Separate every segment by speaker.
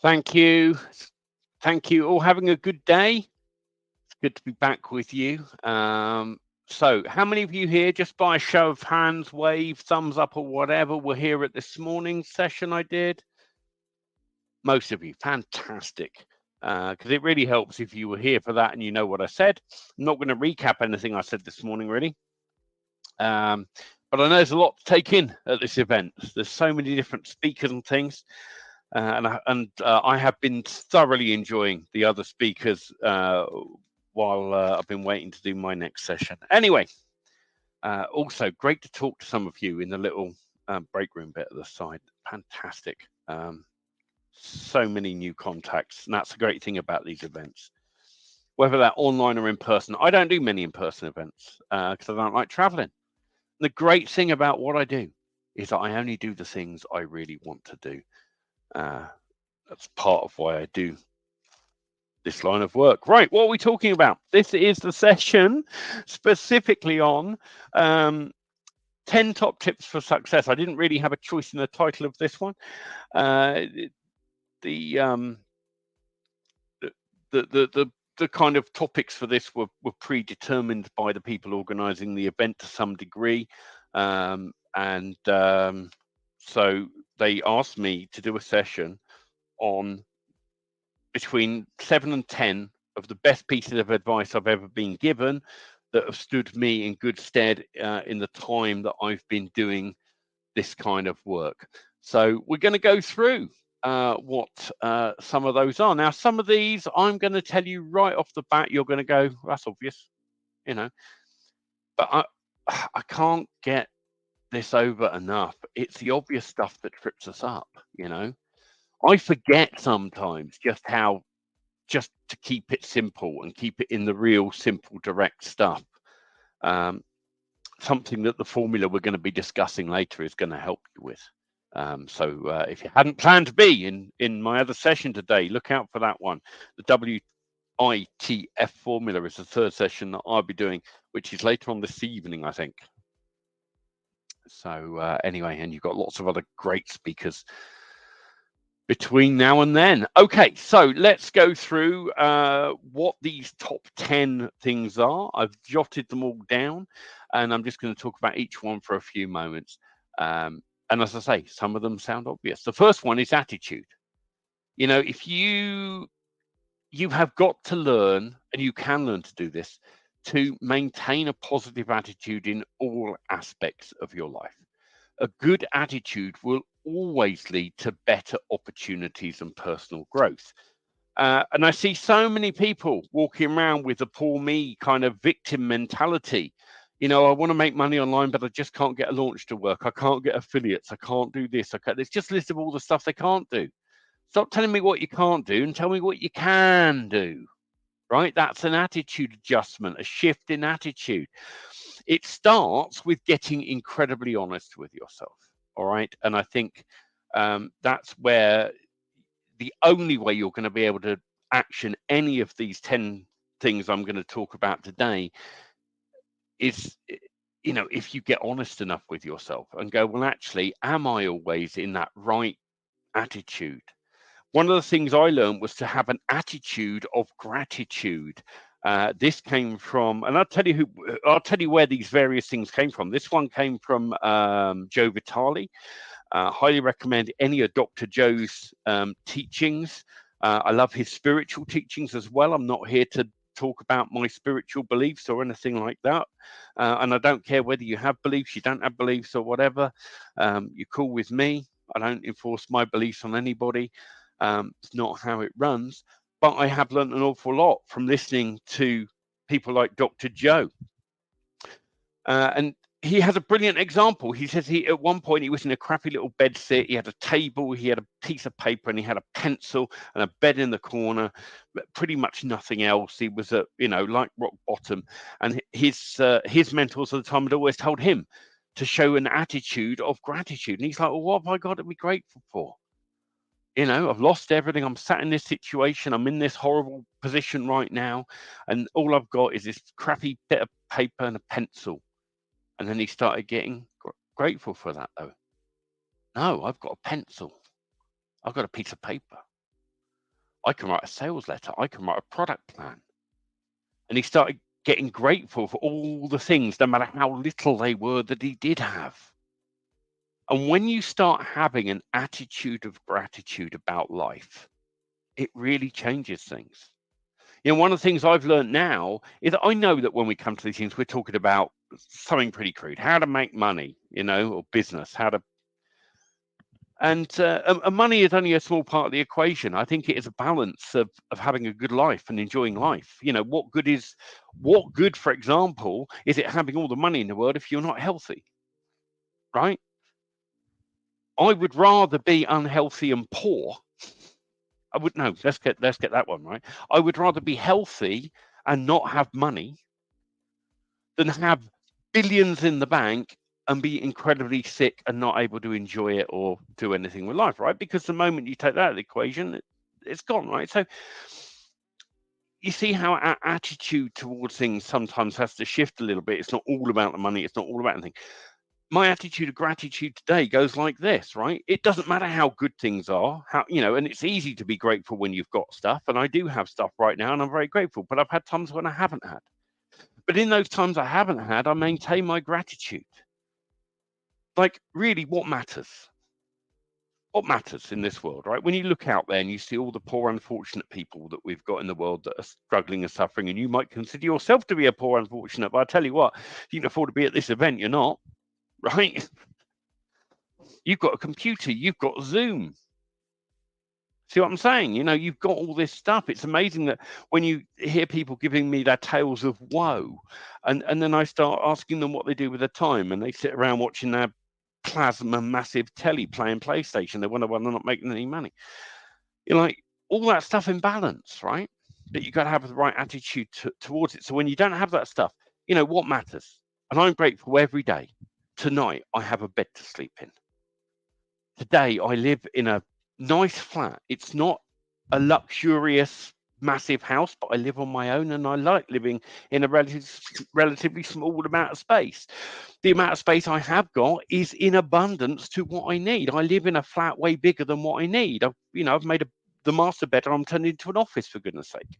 Speaker 1: Thank you. Thank you. All having a good day? It's good to be back with you. So, how many of you here, just by a show of hands, wave, thumbs up, or whatever, were here at this morning's session I did? Most of you. Fantastic. Because it really helps if you were here for that and you know what I said. I'm not going to recap anything I said this morning, really. Um, but I know there's a lot to take in at this event. There's so many different speakers and things. I have been thoroughly enjoying the other speakers while I've been waiting to do my next session. Anyway, also great to talk to some of you in the little break room bit at the side. Fantastic. So many new contacts, and that's the great thing about these events. Whether they're online or in person, I don't do many in-person events because I don't like traveling. The great thing about what I do is that I only do the things I really want to do. That's part of why I do this line of work. Right, what are we talking about? This is the session specifically on 10 top tips for success. I didn't really have a choice in the title of this one. The kind of topics for this were predetermined by the people organizing the event to some degree. So they asked me to do a session on between 7 and 10 of the best pieces of advice I've ever been given that have stood me in good stead in the time that I've been doing this kind of work. So we're going to go through what some of those are. Now, some of these I'm going to tell you right off the bat, you're going to go, that's obvious, you know, but I can't get this over enough. It's the obvious stuff that trips us up, you know. I forget sometimes just to keep it simple and keep it in the real simple direct stuff. Something that the formula we're going to be discussing later is going to help you with. So if you hadn't planned to be in my other session today, look out for that one. The WITF formula is the third session that I'll be doing, which is later on this evening, I think. So anyway, and you've got lots of other great speakers between now and then. Okay, so let's go through what these top 10 things are. I've jotted them all down, and I'm just going to talk about each one for a few moments. And as I say, some of them sound obvious. The first one is attitude. You know, if you have got to learn, and you can learn to do this, to maintain a positive attitude in all aspects of your life. A good attitude will always lead to better opportunities and personal growth. And I see so many people walking around with the poor me kind of victim mentality. You know, I want to make money online, but I just can't get a launch to work. I can't get affiliates. I can't do this. There's just a list of all the stuff they can't do. Stop telling me what you can't do and tell me what you can do. Right? That's an attitude adjustment, a shift in attitude. It starts with getting incredibly honest with yourself. All right. And I think that's where the only way you're going to be able to action any of these 10 things I'm going to talk about today is, you know, if you get honest enough with yourself and go, well, actually, am I always in that right attitude? One of the things I learned was to have an attitude of gratitude. This came from, and I'll tell you where these various things came from. This one came from Joe Vitale. Highly recommend any of Dr. Joe's teachings. I love his spiritual teachings as well. I'm not here to talk about my spiritual beliefs or anything like that. And I don't care whether you have beliefs, you don't have beliefs, or whatever. You're cool with me. I don't enforce my beliefs on anybody. It's not how it runs. But I have learned an awful lot from listening to people like Dr. Joe. And he has a brilliant example. He says at one point he was in a crappy little bed sit. He had a table, he had a piece of paper, and he had a pencil and a bed in the corner, but pretty much nothing else. He was like rock bottom. And his mentors at the time had always told him to show an attitude of gratitude. And he's like, well, what have I got to be grateful for? You know, I've lost everything. I'm sat in this situation. I'm in this horrible position right now. And all I've got is this crappy bit of paper and a pencil. And then he started getting grateful for that, though. No, I've got a pencil. I've got a piece of paper. I can write a sales letter. I can write a product plan. And he started getting grateful for all the things, no matter how little they were, that he did have. And when you start having an attitude of gratitude about life, it really changes things. You know, one of the things I've learned now is that I know that when we come to these things, we're talking about something pretty crude, how to make money, you know, or business, how to, and money is only a small part of the equation. I think it is a balance of having a good life and enjoying life. You know, what good, for example, is it having all the money in the world if you're not healthy, right? I would rather be unhealthy and poor. I would no. Let's get that one right. I would rather be healthy and not have money than have billions in the bank and be incredibly sick and not able to enjoy it or do anything with life, right? Because the moment you take that out of the equation, it's gone, right? So you see how our attitude towards things sometimes has to shift a little bit. It's not all about the money. It's not all about anything. My attitude of gratitude today goes like this, right? It doesn't matter how good things are, how, you know, and it's easy to be grateful when you've got stuff. And I do have stuff right now and I'm very grateful, but I've had times when I haven't had. But in those times I haven't had, I maintain my gratitude. Like, really, what matters? What matters in this world, right? When you look out there and you see all the poor, unfortunate people that we've got in the world that are struggling and suffering, and you might consider yourself to be a poor, unfortunate, but I tell you what, if you can afford to be at this event, you're not, right? You've got a computer, you've got Zoom. See what I'm saying? You know, you've got all this stuff. It's amazing that when you hear people giving me their tales of woe, and then I start asking them what they do with their time, and they sit around watching their plasma massive telly playing PlayStation. They wonder why they're not making any money. You're like, all that stuff in balance, right? But you got to have the right attitude towards it. So when you don't have that stuff, you know, what matters? And I'm grateful every day. Tonight, I have a bed to sleep in. Today, I live in a nice flat. It's not a luxurious, massive house, but I live on my own and I like living in a relatively small amount of space. The amount of space I have got is in abundance to what I need. I live in a flat way bigger than what I need. I've made the master bedroom, I'm turning into an office, for goodness sake.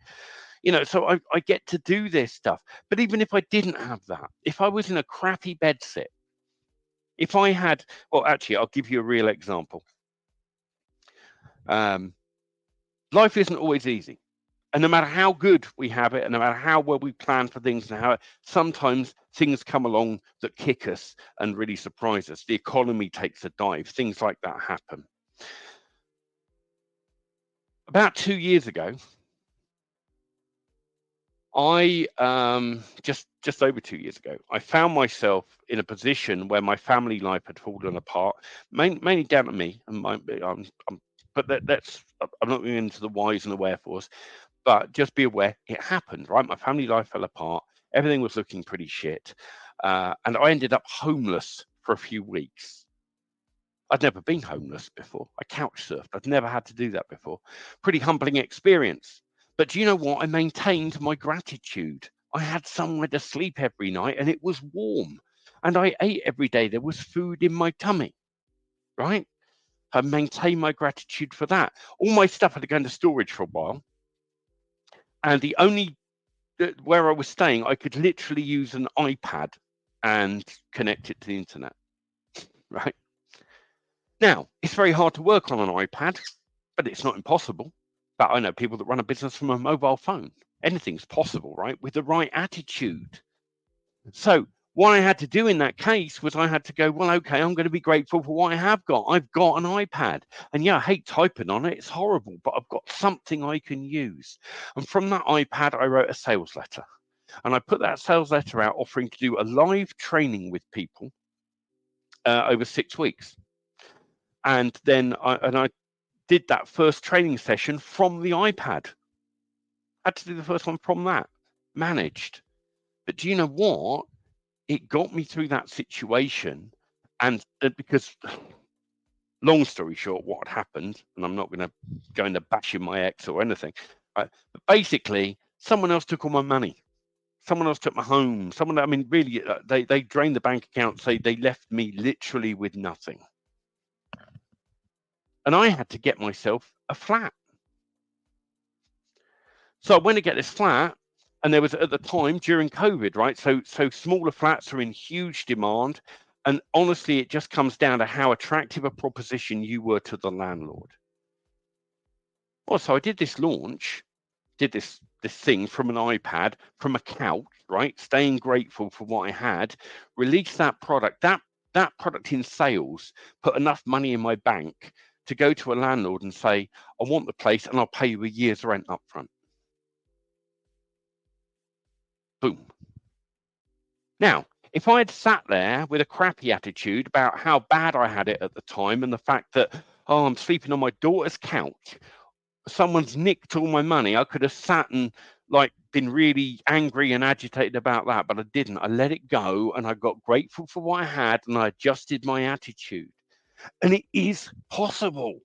Speaker 1: You know, so I get to do this stuff. But even if I didn't have that, if I was in a crappy bed sit, if I had, well, actually, I'll give you a real example. Life isn't always easy. And no matter how good we have it, and no matter how well we plan for things, and how sometimes things come along that kick us and really surprise us. The economy takes a dive. Things like that happen. About 2 years ago, I just over 2 years ago, I found myself in a position where my family life had fallen apart, mainly down to me. And but I'm not going into the whys and the wherefores. But just be aware, it happened, right? My family life fell apart. Everything was looking pretty shit. And I ended up homeless for a few weeks. I'd never been homeless before. I couch surfed. I'd never had to do that before. Pretty humbling experience. But do you know what? I maintained my gratitude. I had somewhere to sleep every night and it was warm. And I ate every day. There was food in my tummy, right? I maintained my gratitude for that. All my stuff had to go into storage for a while. And the only where I was staying, I could literally use an iPad and connect it to the internet, right? Now, it's very hard to work on an iPad, but it's not impossible. But I know people that run a business from a mobile phone. Anything's possible, right? With the right attitude. So what I had to do in that case was I had to go, well, okay, I'm going to be grateful for what I have got. I've got an iPad. And yeah, I hate typing on it. It's horrible, but I've got something I can use. And from that iPad, I wrote a sales letter. And I put that sales letter out offering to do a live training with people over 6 weeks. And then I did that first training session from the iPad. Had to do the first one from that. Managed. But do you know what? It got me through that situation. And because, long story short, what had happened, and I'm not going to go into bashing my ex or anything, right? But basically, someone else took all my money. Someone else took my home. I mean, really, they drained the bank account. So they left me literally with nothing. And I had to get myself a flat. So I went to get this flat, and there was at the time during COVID, right? So smaller flats are in huge demand, and honestly, it just comes down to how attractive a proposition you were to the landlord. Well, so I did this launch, did this thing from an iPad, from a couch, right? Staying grateful for what I had, released that product. That product in sales put enough money in my bank to go to a landlord and say, I want the place and I'll pay you a year's rent up front. Boom. Now, if I had sat there with a crappy attitude about how bad I had it at the time and the fact that, oh, I'm sleeping on my daughter's couch, someone's nicked all my money, I could have sat and like been really angry and agitated about that, but I didn't. I let it go and I got grateful for what I had and I adjusted my attitude. And it is possible.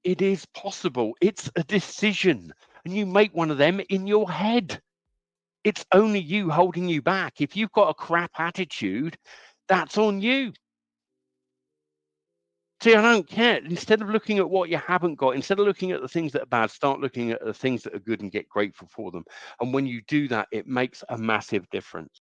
Speaker 1: It is possible. It's a decision. And you make one of them in your head. It's only you holding you back. If you've got a crap attitude, that's on you. See, I don't care. Instead of looking at what you haven't got, instead of looking at the things that are bad, start looking at the things that are good and get grateful for them. And when you do that, it makes a massive difference.